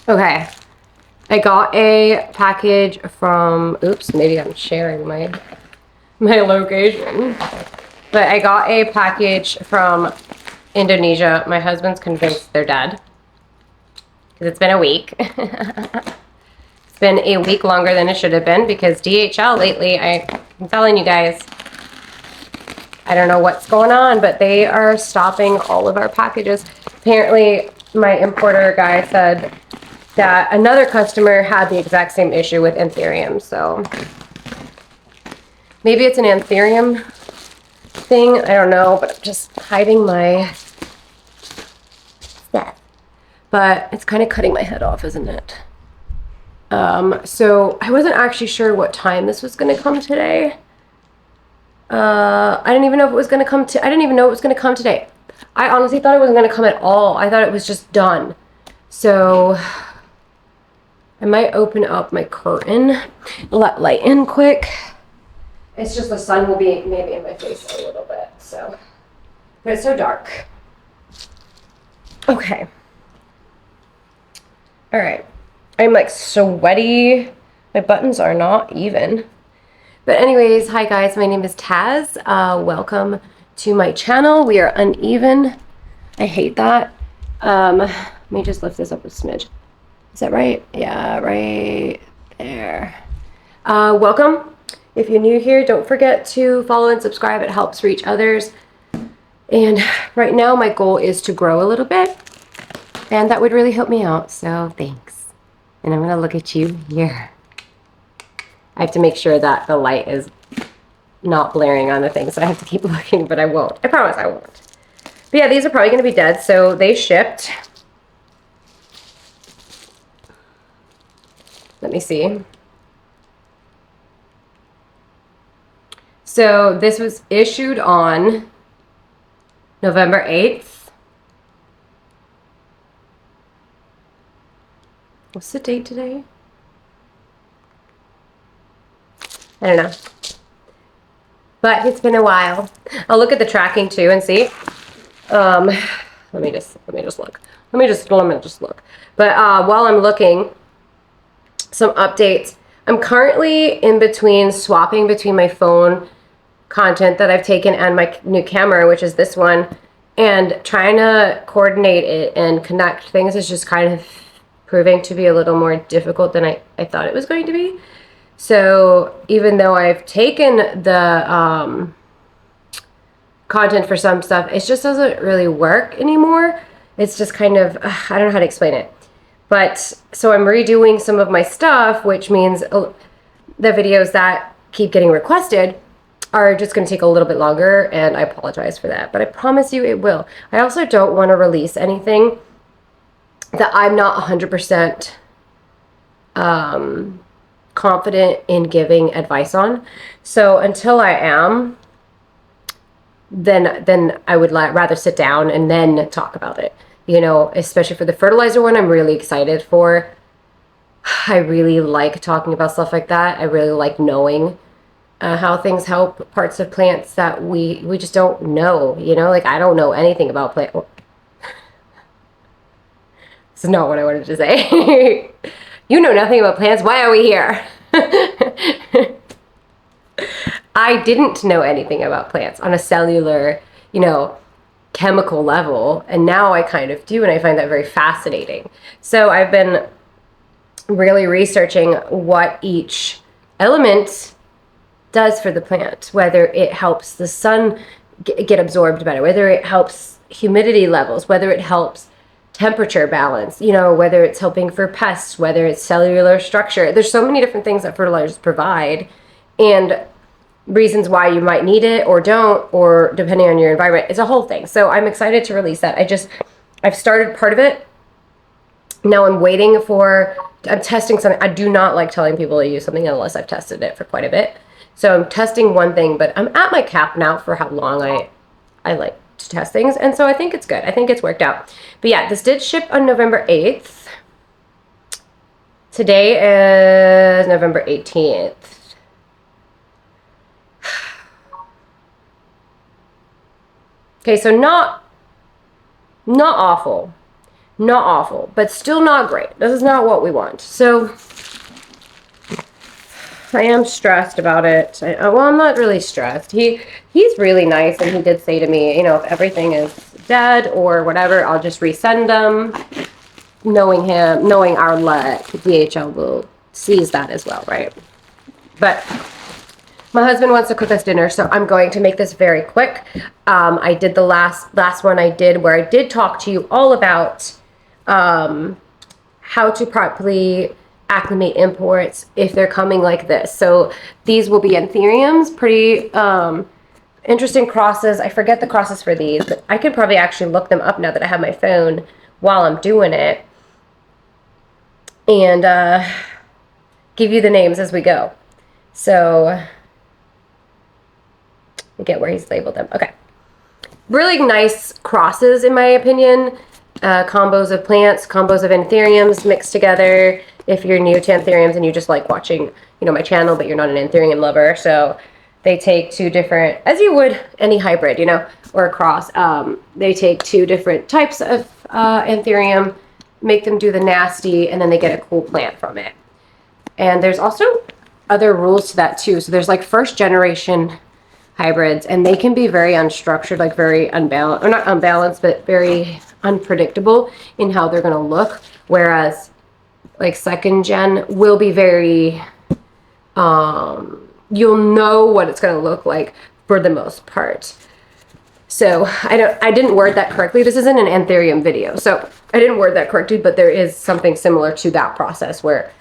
Okay. I got a package from, oops, maybe I'm sharing my location. But I got a package from Indonesia. My husband's convinced they're dead. Because it's been a week. It's been a week longer than it should have been because DHL lately, I'm telling you guys, I don't know what's going on, but they are stopping all of our packages. Apparently, my importer guy said that another customer had the exact same issue with anthurium, so maybe it's an anthurium thing, I don't know, but I'm just hiding my stuff. But it's kind of cutting my head off, isn't it? So I wasn't actually sure what time this was going to come today. I didn't even know if it was going to come I didn't even know it was going to come today. I honestly thought it wasn't going to come at all. I thought it was just done. So I might open up my curtain, let light in quick. It's just the sun will be maybe in my face a little bit, so. But it's so dark. Okay. All right. I'm like sweaty. My buttons are not even. But anyways, hi guys, my name is Taz. Welcome to my channel. We are uneven. I hate that. Let me just lift this up a smidge. Is that right? Yeah, right there. Welcome. If you're new here, don't forget to follow and subscribe. It helps reach others. And right now my goal is to grow a little bit. And that would really help me out, so thanks. And I'm gonna look at you here. I have to make sure that the light is not blaring on the thing, so I have to keep looking, but I won't. I promise I won't. But yeah, these are probably gonna be dead, so they shipped. Let me see. So this was issued on November 8th. What's the date today? I don't know. But it's been a while. I'll look at the tracking too and see. Let me just look. Let me just look. But while I'm looking, some updates. I'm currently in between swapping between my phone content that I've taken and my new camera, which is this one, and trying to coordinate it and connect things is just kind of proving to be a little more difficult than I thought it was going to be. So even though I've taken the content for some stuff, it just doesn't really work anymore. It's just kind of, I don't know how to explain it. But so I'm redoing some of my stuff, which means the videos that keep getting requested are just going to take a little bit longer, and I apologize for that. But I promise you it will. I also don't want to release anything that I'm not 100% confident in giving advice on. So until I am, then I would rather sit down and then talk about it. You know, especially for the fertilizer one, I'm really excited for. I really like talking about stuff like that. I really like knowing how things help parts of plants that we just don't know, you know? Like, I don't know anything about plant. This is not what I wanted to say. You know nothing about plants. Why are we here? I didn't know anything about plants on a cellular, you know, chemical level, and now I kind of do, and I find that very fascinating. So I've been really researching what each element does for the plant, whether it helps the sun get absorbed better, whether it helps humidity levels, whether it helps temperature balance, you know, whether it's helping for pests, whether it's cellular structure. There's so many different things that fertilizers provide, and reasons why you might need it or don't, or depending on your environment. It's a whole thing. So I'm excited to release that. I've started part of it. Now I'm waiting for, I'm testing something. I do not like telling people to use something unless I've tested it for quite a bit. So I'm testing one thing, but I'm at my cap now for how long I like to test things. And so I think it's good. I think it's worked out. But yeah, this did ship on November 8th. Today is November 18th. Okay, so not awful. Not awful, but still not great. This is not what we want. So I am stressed about it. Well, I'm not really stressed. He's really nice, and he did say to me, you know, if everything is dead or whatever, I'll just resend them. Knowing him, knowing our luck, DHL will seize that as well, right? But my husband wants to cook us dinner, so I'm going to make this very quick. I did the last one I did where I did talk to you all about how to properly acclimate imports if they're coming like this. So these will be anthuriums, pretty interesting crosses. I forget the crosses for these, but I could probably actually look them up now that I have my phone while I'm doing it, and give you the names as we go. So I get where he's labeled them. Okay. Really nice crosses, in my opinion. Combos of plants, combos of anthuriums mixed together. If you're new to anthuriums and you just like watching, you know, my channel, but you're not an anthurium lover. So they take two different, as you would any hybrid, you know, or a cross. They take two different types of anthurium, make them do the nasty, and then they get a cool plant from it. And there's also other rules to that too. So there's like first generation hybrids, and they can be very unstructured, like very unbalanced, or not unbalanced, but very unpredictable in how they're going to look. Whereas like second gen will be very, you'll know what it's going to look like for the most part. So I didn't word that correctly. This isn't an anthurium video, so I didn't word that correctly, but there is something similar to that process where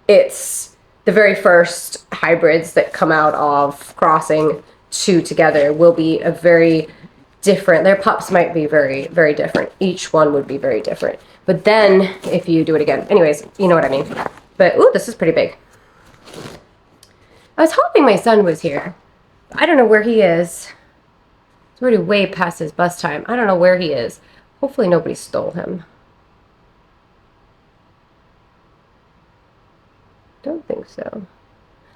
it's the very first hybrids that come out of crossing two together will be a very different, their pups might be very, very different. Each one would be very different. But then if you do it again, anyways, you know what I mean. But, ooh, this is pretty big. I was hoping my son was here. I don't know where he is. It's already way past his bus time. I don't know where he is. Hopefully nobody stole him. Don't think so.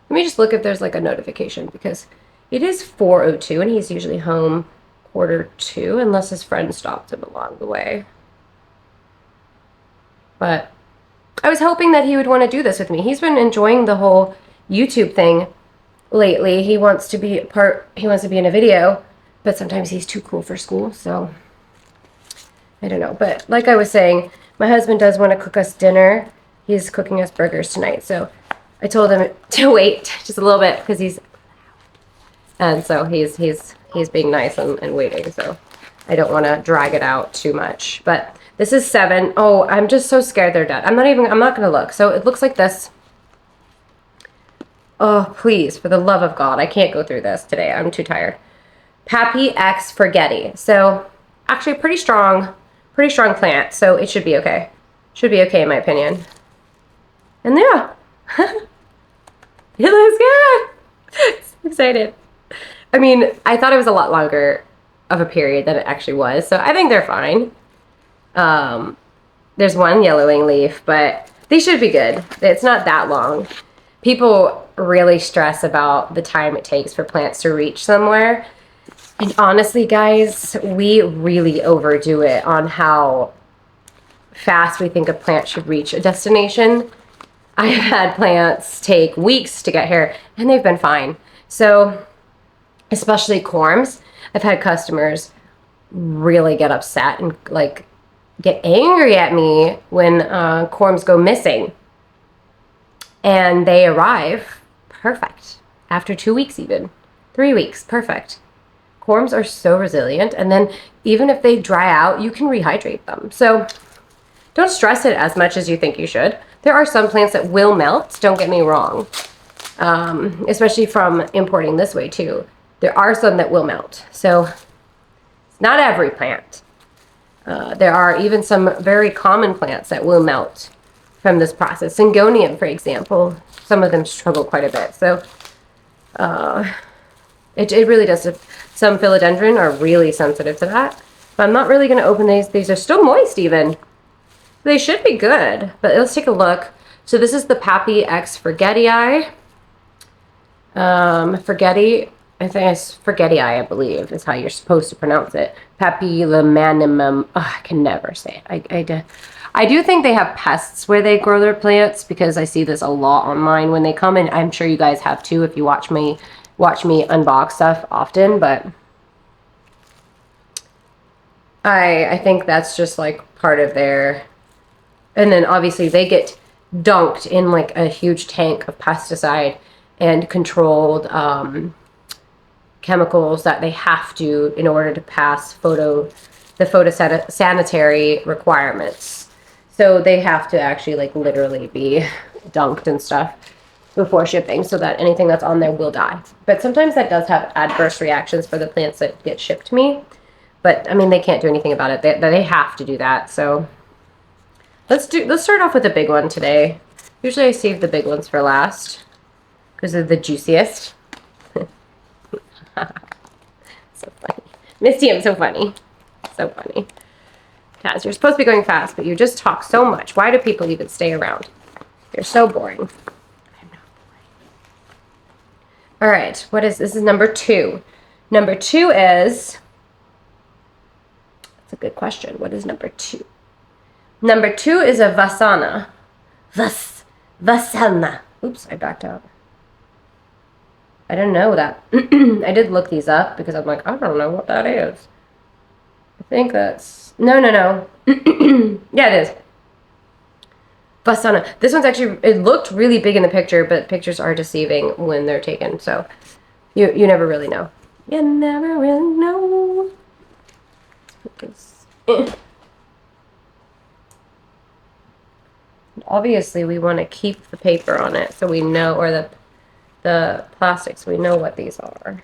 Let me just look if there's like a notification, because it is 4:02 and he's usually home 1:45 unless his friend stopped him along the way. But I was hoping that he would want to do this with me. He's been enjoying the whole YouTube thing lately. He wants to be in a video, but sometimes he's too cool for school, so I don't know. But like I was saying, my husband does want to cook us dinner. He's cooking us burgers tonight, so I told him to wait just a little bit because he's being nice and waiting, so I don't want to drag it out too much. But this is 7. Oh, I'm just so scared they're dead. I'm not gonna look. So it looks like this. Oh, please, for the love of God, I can't go through this today. I'm too tired. Pappy X Forgetti. So actually pretty strong plant, so it should be okay. Should be okay in my opinion. And yeah, it looks good. So excited. I mean, I thought it was a lot longer of a period than it actually was, so I think they're fine. There's one yellowing leaf, but they should be good. It's not that long. People really stress about the time it takes for plants to reach somewhere. And honestly, guys, we really overdo it on how fast we think a plant should reach a destination. I've had plants take weeks to get here, and they've been fine. So, especially corms, I've had customers really get upset and like get angry at me when corms go missing. And they arrive perfect after 2 weeks, even 3 weeks, perfect. Corms are so resilient, and then even if they dry out, you can rehydrate them. So don't stress it as much as you think you should. There are some plants that will melt, don't get me wrong, especially from importing this way too. There are some that will melt. So it's not every plant. There are even some very common plants that will melt from this process. Syngonium, for example, some of them struggle quite a bit. So it really does. Some philodendron are really sensitive to that. But I'm not really going to open these. These are still moist even. They should be good, but let's take a look. So this is the Pappy X Forgetti. Forgetti, I think it's Forgetii, I believe, is how you're supposed to pronounce it. Papillomanimum. Oh, I can never say it. I do think they have pests where they grow their plants, because I see this a lot online when they come, and I'm sure you guys have too if you watch me unbox stuff often. But I think that's just like part of their, and then obviously they get dunked in like a huge tank of pesticide and controlled chemicals that they have to in order to pass the photosanitary requirements. So they have to actually like literally be dunked and stuff before shipping, so that anything that's on there will die. But sometimes that does have adverse reactions for the plants that get shipped to me. But I mean, they can't do anything about it. They have to do that. So let's start off with the big one today. Usually I save the big ones for last because they're the juiciest. So funny. Misty, I'm so funny. So funny. Taz, you're supposed to be going fast, but you just talk so much. Why do people even stay around? You're so boring. I'm not boring. All right. This is number 2. Number 2 is, that's a good question. What is number 2? Number 2 is a Vasana. Vasana. Oops, I backed out. I didn't know that. I did look these up because I'm like, I don't know what that is. I think that's... No. Yeah, it is. Vasana. This one's actually... It looked really big in the picture, but pictures are deceiving when they're taken. So you never really know. You never really know. Obviously, we want to keep the paper on it so we know, or the plastics, we know what these are.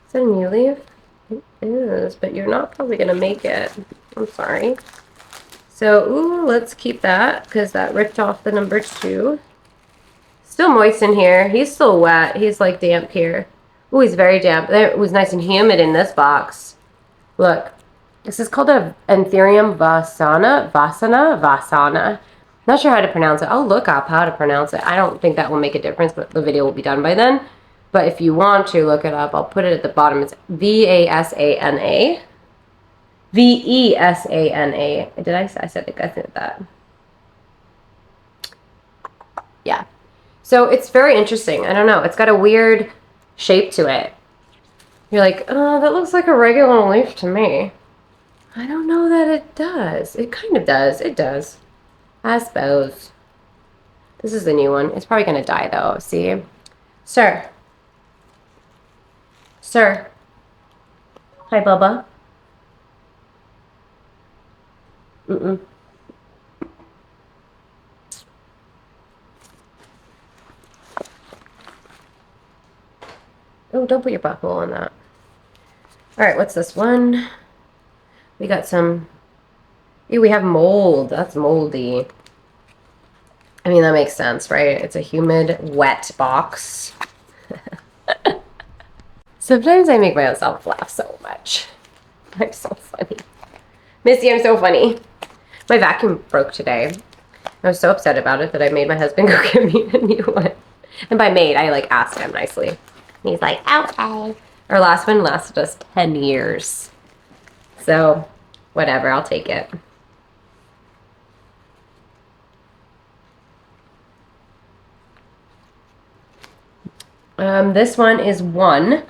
Is that a new leaf? It is, but you're not probably going to make it. I'm sorry. So, ooh, let's keep that, because that ripped off the number 2. Still moist in here. He's still wet. He's like damp here. Ooh, he's very damp. It was nice and humid in this box. Look. This is called a Anthurium Vasana. Not sure how to pronounce it. I'll look up how to pronounce it. I don't think that will make a difference, but the video will be done by then. But if you want to look it up, I'll put it at the bottom. It's Vasana. Vesana. I said that. Yeah. So it's very interesting. I don't know. It's got a weird shape to it. You're like, oh, that looks like a regular leaf to me. I don't know that it does. It kind of does. It does. I suppose. This is the new one. It's probably going to die, though. See? Sir. Sir. Hi, Bubba. Mm-mm. Oh, don't put your butthole on that. All right, what's this one? We got some... Ew, we have mold. That's moldy. I mean, that makes sense, right? It's a humid, wet box. Sometimes I make myself laugh so much. I'm so funny. Missy, I'm so funny. My vacuum broke today. I was so upset about it that I made my husband go get me a new one. And by made, I like asked him nicely. And he's like, okay. Our last one lasted us 10 years. So, whatever, I'll take it. This one is 1.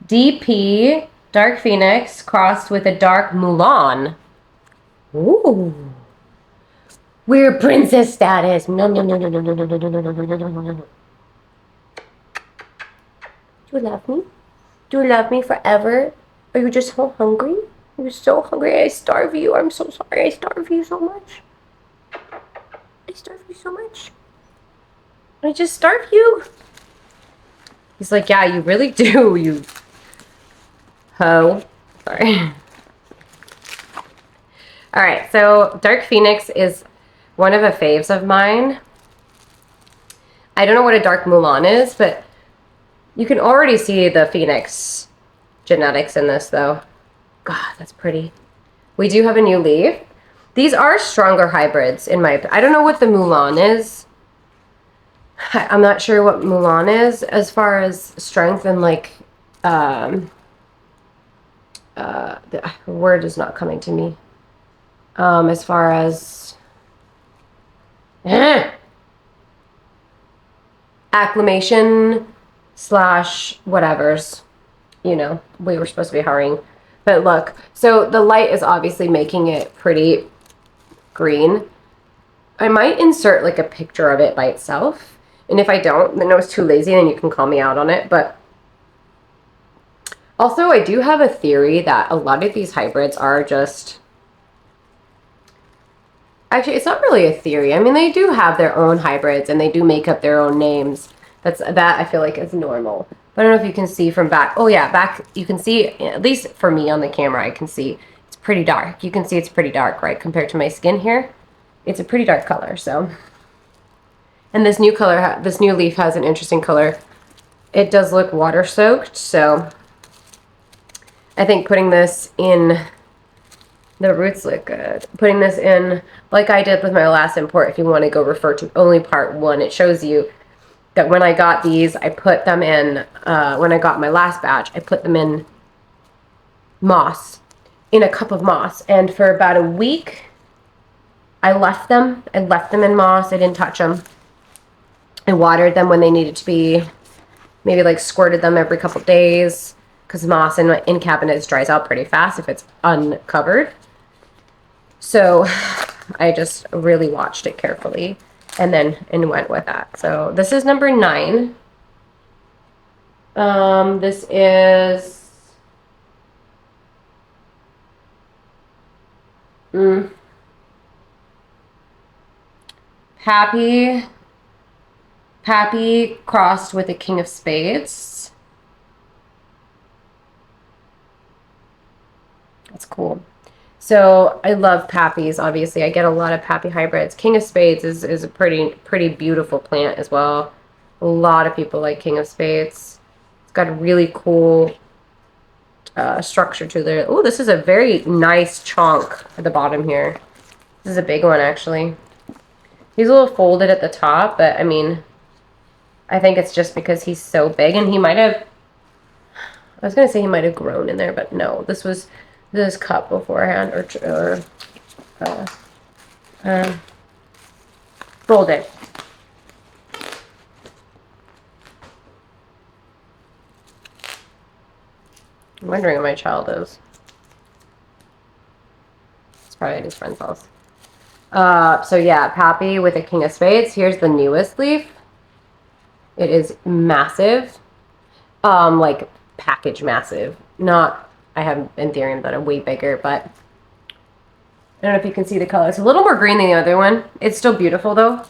DP Dark Phoenix crossed with a Dark Mulan. Ooh. We're princess status. No. Do you love me? Do you love me forever? Are you just so hungry? You're so hungry. I starve you. I'm so sorry. I starve you so much. I starve you so much. I just starve you. He's like, yeah, you really do, you hoe. Sorry. All right, so Dark Phoenix is one of the faves of mine. I don't know what a Dark Mulan is, but you can already see the Phoenix genetics in this, though. God, that's pretty. We do have a new leaf. These are stronger hybrids, in my opinion. I don't know what the Mulan is. I'm not sure what Mulan is as far as strength and like, the word is not coming to me. As far as acclimation slash whatever's, you know, we were supposed to be hurrying. But look, so the light is obviously making it pretty green. I might insert like a picture of it by itself. And if I don't, then I was too lazy, and you can call me out on it. But also, I do have a theory that a lot of these hybrids are just... Actually, it's not really a theory. I mean, they do have their own hybrids, and they do make up their own names. That I feel like is normal. But I don't know if you can see from back. Oh yeah, back you can see, at least for me on the camera, I can see it's pretty dark. You can see it's pretty dark, right, compared to my skin here. It's a pretty dark color, so. And this new color, this new leaf has an interesting color. It does look water soaked, so I think putting this in, the roots look good. Putting this in, like I did with my last import, if you want to go refer to only part 1, it shows you that when I got these, I put them in, when I got my last batch, I put them in moss, in a cup of moss. And for about a week, I left them in moss. I didn't touch them. I watered them when they needed to be, maybe like squirted them every couple days, because moss in cabinets dries out pretty fast if it's uncovered. So I just really watched it carefully and went with that. So this is number 9. This is Pappy crossed with a King of Spades. That's cool. So I love Pappies, obviously. I get a lot of Pappy hybrids. King of Spades is a pretty beautiful plant as well. A lot of people like King of Spades. It's got a really cool structure to it. Oh, this is a very nice chunk at the bottom here. This is a big one, actually. He's a little folded at the top, but I mean, I think it's just because he's so big, and he might have, I was going to say he might have grown in there, but no, this was cut beforehand, or folded. I'm wondering where my child is. It's probably at his friend's house. So yeah, Pappy with a King of Spades. Here's the newest leaf. It is massive. Like package massive. Not, I have Anthurium that are way bigger, but I don't know if you can see the color. It's a little more green than the other one. It's still beautiful though.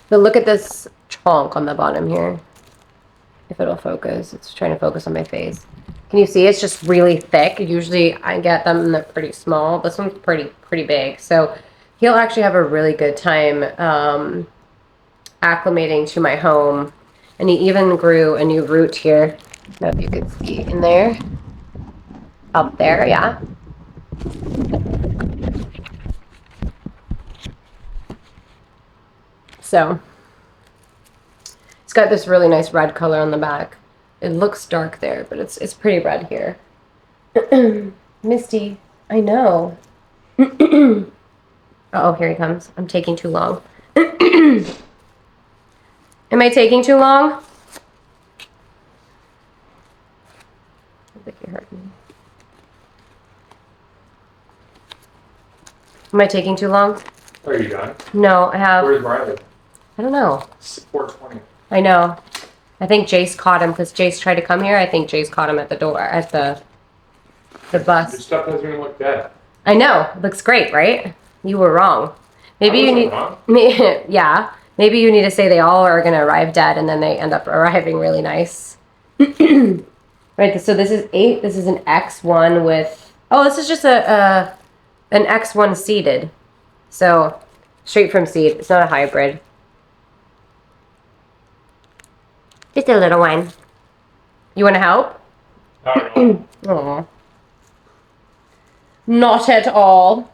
But look at this chunk on the bottom here. If it'll focus. It's trying to focus on my face. Can you see? It's just really thick. Usually I get them and they're pretty small. This one's pretty big. So he'll actually have a really good time acclimating to my home. And he even grew a new root here. I don't know if you can see in there. Up there, yeah. So it's got this really nice red color on the back. It looks dark there, but it's pretty red here. Misty, I know. Uh-oh, here he comes. I'm taking too long. Am I taking too long? I think you heard me. Am I taking too long? Are you done? No, I have... Where's Riley? I don't know. It's 4:20. I know. I think Jace caught him because Jace tried to come here. I think Jace caught him at the door, at the bus. Your stuff doesn't even look dead. I know. Looks great, right? You were wrong. Maybe you need... Wrong? Yeah. Maybe you need to say they all are going to arrive dead and then they end up arriving really nice. Right, so this is 8. This is an X1 with... Oh, this is just an X1 seeded. So, straight from seed. It's not a hybrid. Just a little one. You want to help? Aww. Not at all.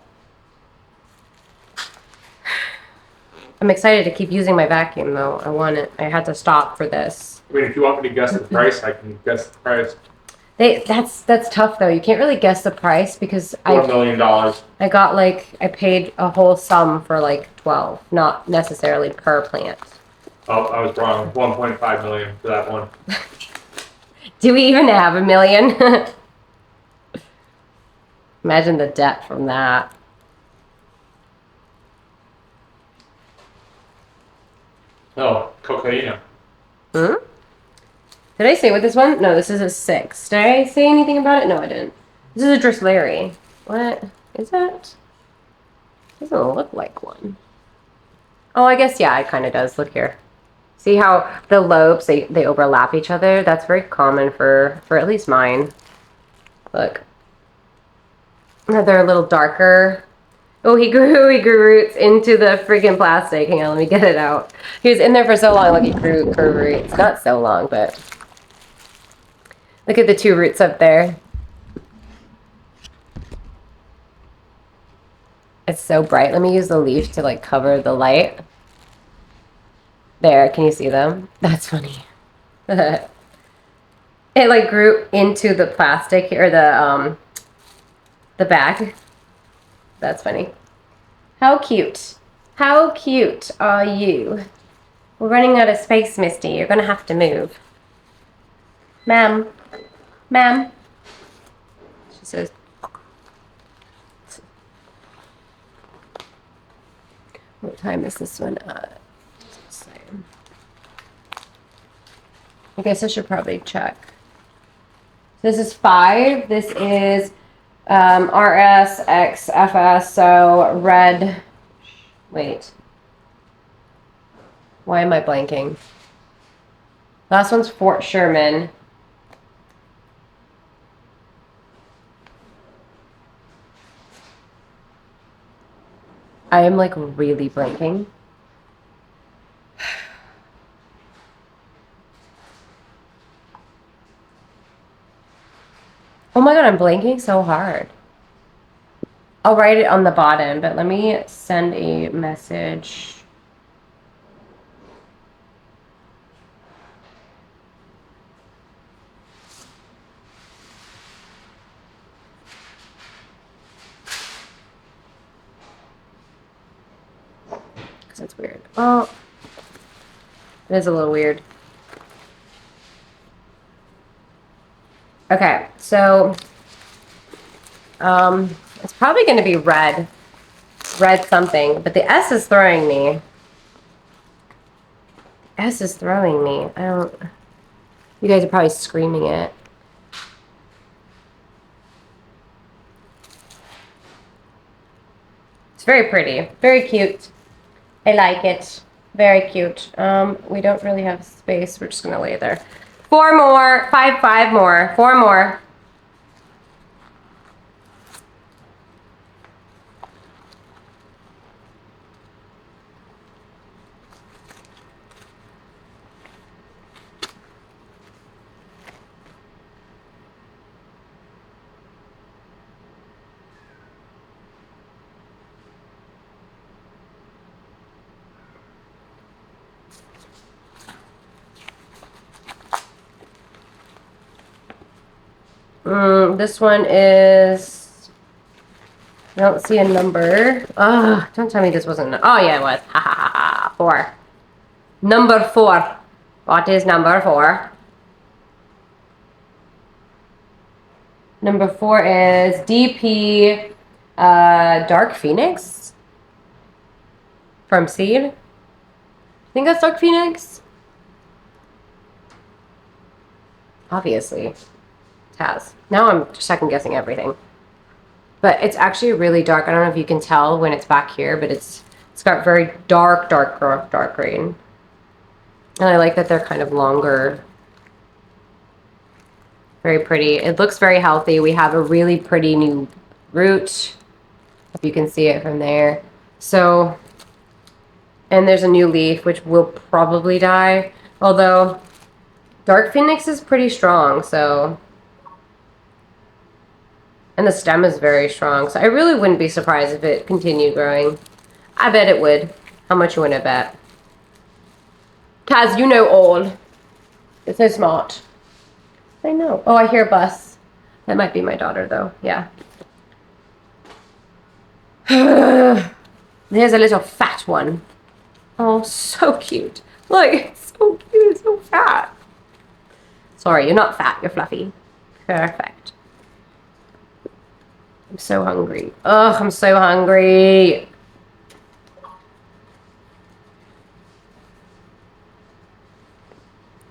I'm excited to keep using my vacuum though. I want it. I had to stop for this. I mean, if you want me to guess the price, I can guess the price. That's tough though. You can't really guess the price because $1 million. I got like I paid a whole sum for like 12, not necessarily per plant. Oh, I was wrong. 1.5 million for that one. Do we even have $1 million? Imagine the debt from that. Oh, cocaine. Hmm? Did I say what this one? No, this is a 6. Did I say anything about it? No, I didn't. This is a Drusleri. What is that? Doesn't look like one. Oh, I guess, yeah, it kind of does. Look here. See how the lobes, they overlap each other? That's very common for at least mine. Look. They're a little darker. Oh, he grew roots into the freaking plastic. Hang on, let me get it out. He was in there for so long, like he grew roots. Not so long, but look at the 2 roots up there. It's so bright. Let me use the leaf to like cover the light. There, can you see them? That's funny. It like grew into the plastic or the bag. That's funny. How cute. How cute are you? We're running out of space, Misty. You're gonna have to move. Ma'am. Ma'am. She says. What time is this one? I guess I should probably check. This is 5. This is RS X FS. So red. Wait. Why am I blanking? Last one's Fort Sherman. I am like really blanking. Oh my god, I'm blanking so hard. I'll write it on the bottom, but let me send a message. Because it's weird. Oh, it is a little weird. Okay, so it's probably going to be red something, but the S is throwing me. S is throwing me. I don't. You guys are probably screaming it. It's very pretty, very cute. I like it. Very cute. We don't really have space. We're just gonna lay there. 4 more. 5 more. 4 more. This one is, I don't see a number. Oh, don't tell me this wasn't, oh yeah, it was. Ha ha ha ha. 4. Number 4. What is number 4? Number 4 is DP Dark Phoenix from Seed. I think that's Dark Phoenix. Obviously. It has. Now I'm second guessing everything. But it's actually really dark. I don't know if you can tell when it's back here, but it's got very dark green. And I like that they're kind of longer. Very pretty. It looks very healthy. We have a really pretty new root, if you can see it from there. So, and there's a new leaf, which will probably die. Although, Dark Phoenix is pretty strong, so. And the stem is very strong, so I really wouldn't be surprised if it continued growing. I bet it would. How much you want to bet? Taz, you know all. It's so smart. I know. Oh, I hear a bus. That might be my daughter, though. Yeah. There's a little fat one. Oh, so cute. Look, it's so cute. It's so fat. Sorry, you're not fat. You're fluffy. Perfect. I'm so hungry. Ugh, I'm so hungry.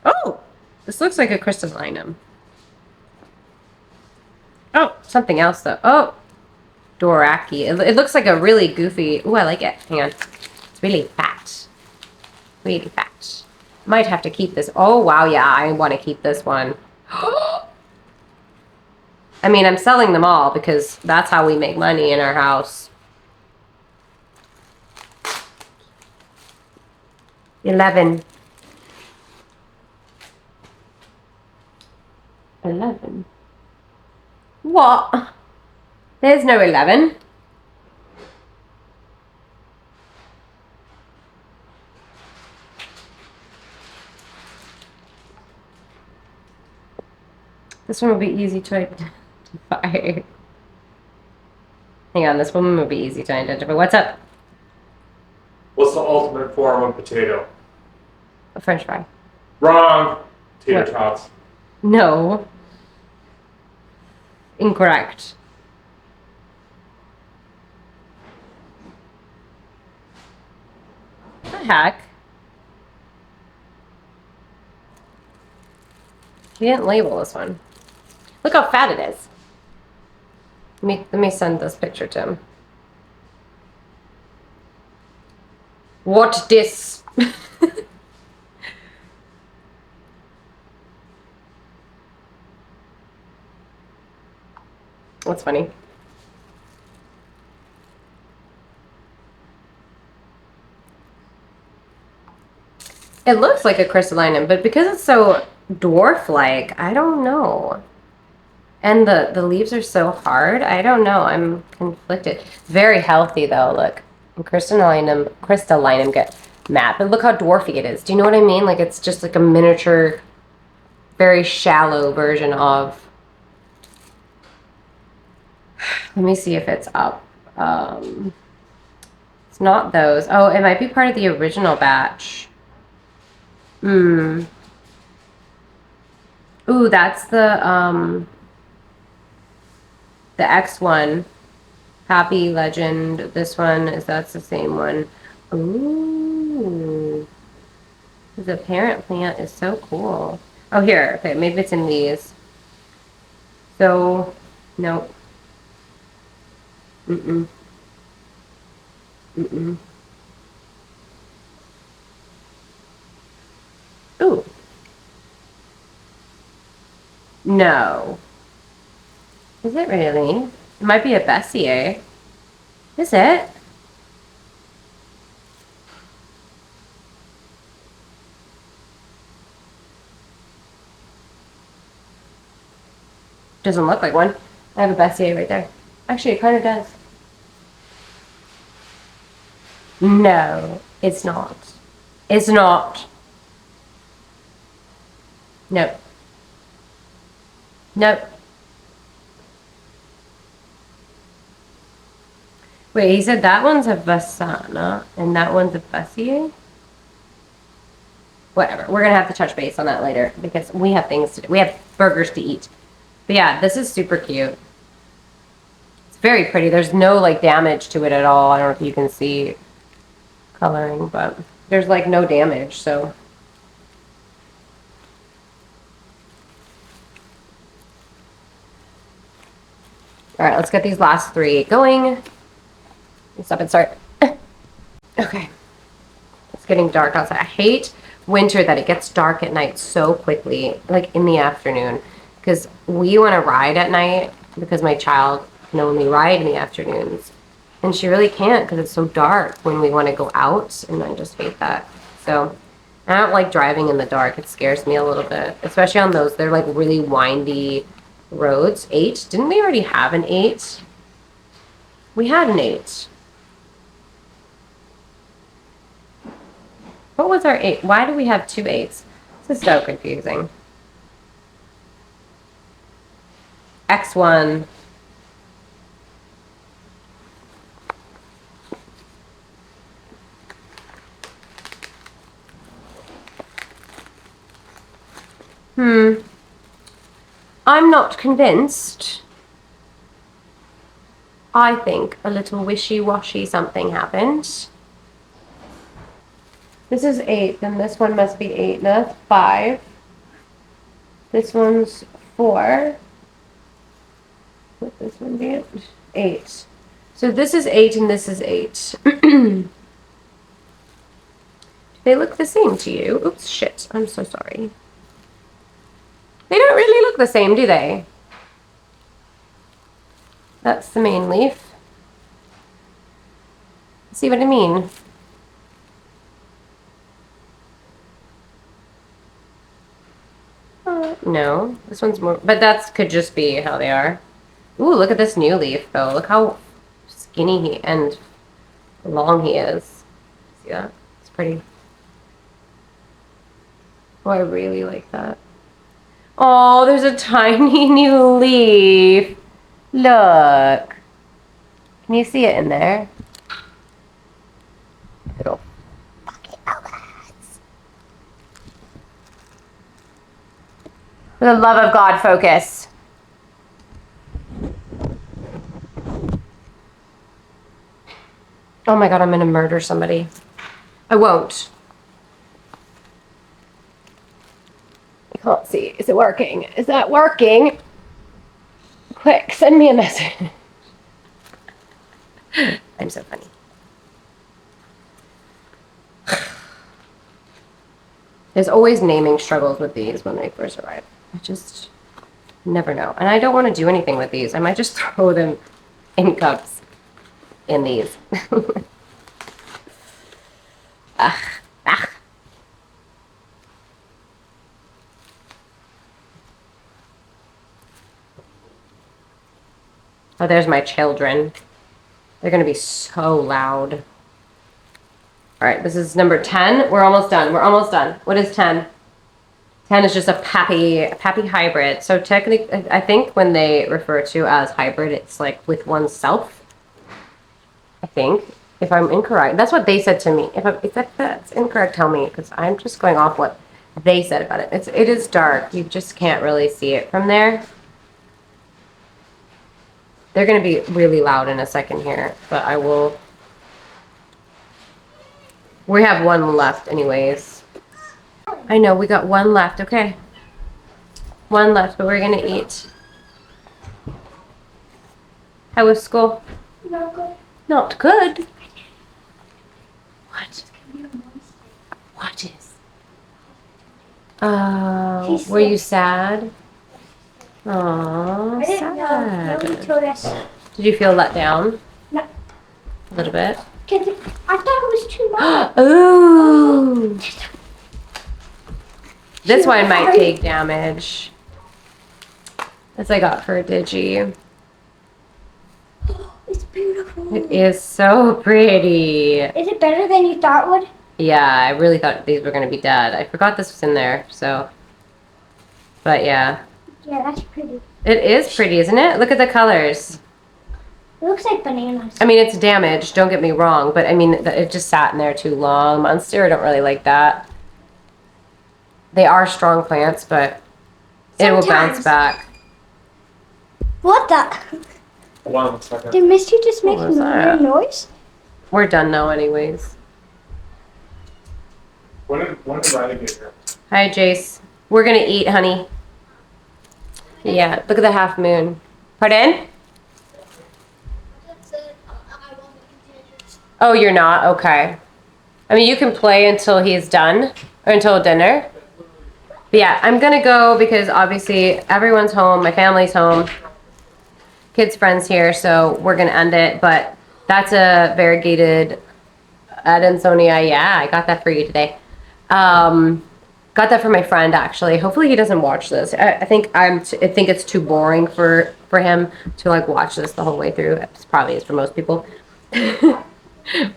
Oh, this looks like a crystallinum. Oh, something else though. Oh, Doraki. It looks like a really goofy. Ooh, I like it. Hang on. It's really fat. Really fat. Might have to keep this. Oh, wow. Yeah, I want to keep this one. I mean, I'm selling them all because that's how we make money in our house. 11. 11. What? There's no 11. This one will be easy to identify. Hang on, this one will be easy to identify. What's up? What's the ultimate form of potato? A French fry. Wrong. Tater What? tots. No. Incorrect. What the heck? He didn't label this one. Look how fat it is. Let me send this picture to him. What this? That's funny. It looks like a crystallinum, but because it's so dwarf-like, I don't know. And the leaves are so hard. I don't know. I'm conflicted. Very healthy though. Look, and crystallinum get mad, but look how dwarfy it is. Do you know what I mean? Like it's just like a miniature, very shallow version of. Let me see if it's up. It's not those. Oh, it might be part of the original batch. Ooh, that's the X one. Happy Legend. This one that's the same one. Ooh. The parent plant is so cool. Oh, here. Okay, maybe it's in these. So, nope. Mm-mm. Mm-mm. Ooh. No. Is it really? It might be a Bessier. Is it? Doesn't look like one. I have a Bessier right there. Actually, it kind of does. No, it's not. It's not. Nope. Nope. Wait, he said that one's a Vassana and that one's a Bessier? Whatever. We're going to have to touch base on that later because we have things to do. We have burgers to eat. But yeah, this is super cute. It's very pretty. There's no like damage to it at all. I don't know if you can see coloring, but there's like no damage, so. All right, let's get these last three going. Stop and start. Okay. It's getting dark outside. I hate winter that it gets dark at night so quickly, like in the afternoon, because we want to ride at night because my child can only ride in the afternoons. And she really can't because it's so dark when we want to go out, and I just hate that. So I don't like driving in the dark. It scares me a little bit, especially on those. They're like really windy roads. 8? Didn't we already have an 8? We had an 8. What was our 8? Why do we have 2 8s? This is so confusing. X1. I'm not convinced. I think a little wishy-washy something happened. This is 8, then this one must be 8. No, that's 5. This one's 4. Would this one be it? 8. So this is 8 and this is 8. Do they look the same to you? Oops, shit. I'm so sorry. They don't really look the same, do they? That's the main leaf. See what I mean? No, this one's more, but that could just be how they are. Ooh, look at this new leaf though. Look how skinny and long he is. See that? It's pretty. Oh, I really like that. Oh, there's a tiny new leaf. Look. Can you see it in there? Little fucking elements. For the love of God, focus. Oh my God, I'm gonna murder somebody. I won't. I can't see. Is it working? Is that working? Quick, send me a message. I'm so funny. There's always naming struggles with these when they first arrive. I just never know. And I don't want to do anything with these. I might just throw them in cups in these. Ugh. Ugh. Oh, there's my children. They're going to be so loud. All right, this is number 10. We're almost done. We're almost done. What is 10? 10 is just a pappy hybrid. So technically, I think when they refer to as hybrid, it's like with oneself. I think. If I'm incorrect. That's what they said to me. If that's incorrect, tell me. Because I'm just going off what they said about it. It is dark. You just can't really see it from there. They're going to be really loud in a second here, but I will... We have one left anyways. I know, we got one left, okay. One left, but we're going to eat. How was school? Not good. Not good? What? What is? Were you sad? Aww, I didn't know. Nobody sad. told us. Did you feel let down? No. A little bit? I thought it was too much. Ooh! This one might take damage. That's I got for a Digi. It's beautiful. It is so pretty. Is it better than you thought it would? Yeah, I really thought these were going to be dead. I forgot this was in there, so. But yeah. Yeah, that's pretty. It is pretty, isn't it? Look at the colors. It looks like bananas. I mean, it's damaged, don't get me wrong, but I mean, it just sat in there too long. Monster, I don't really like that. They are strong plants, but it will bounce Sometimes. back. What the? 1 second. Did Misty just make What was a that? noise? We're done now anyways. When did Riley get here? Hi, Jace. We're gonna eat, honey. Yeah, look at the half moon. Pardon? Oh, you're not? Okay. I mean, you can play until he's done, or until dinner. But yeah, I'm gonna go because obviously everyone's home, my family's home, kids' friends here, so we're gonna end it. But that's a variegated Adansonia. Yeah, I got that for you today. Got that for my friend actually. Hopefully he doesn't watch this. I think I think it's too boring for him to like watch this the whole way through. It probably is for most people.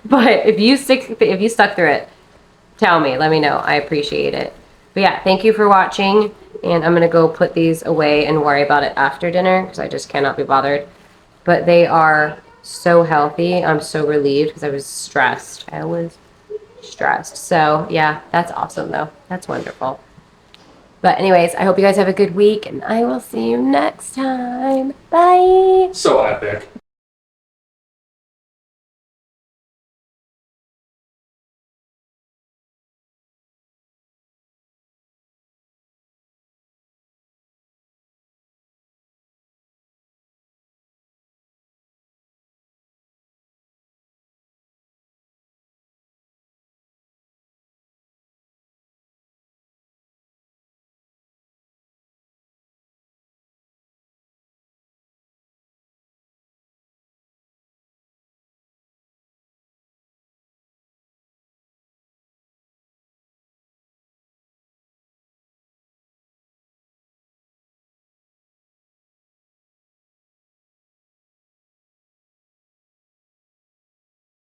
But if you stuck through it, tell me. Let me know. I appreciate it. But yeah, thank you for watching. And I'm going to go put these away and worry about it after dinner because I just cannot be bothered. But they are so healthy. I'm so relieved because I was stressed. I was stressed. So yeah, that's awesome though. That's wonderful. But anyways, I hope you guys have a good week and I will see you next time. Bye. So epic.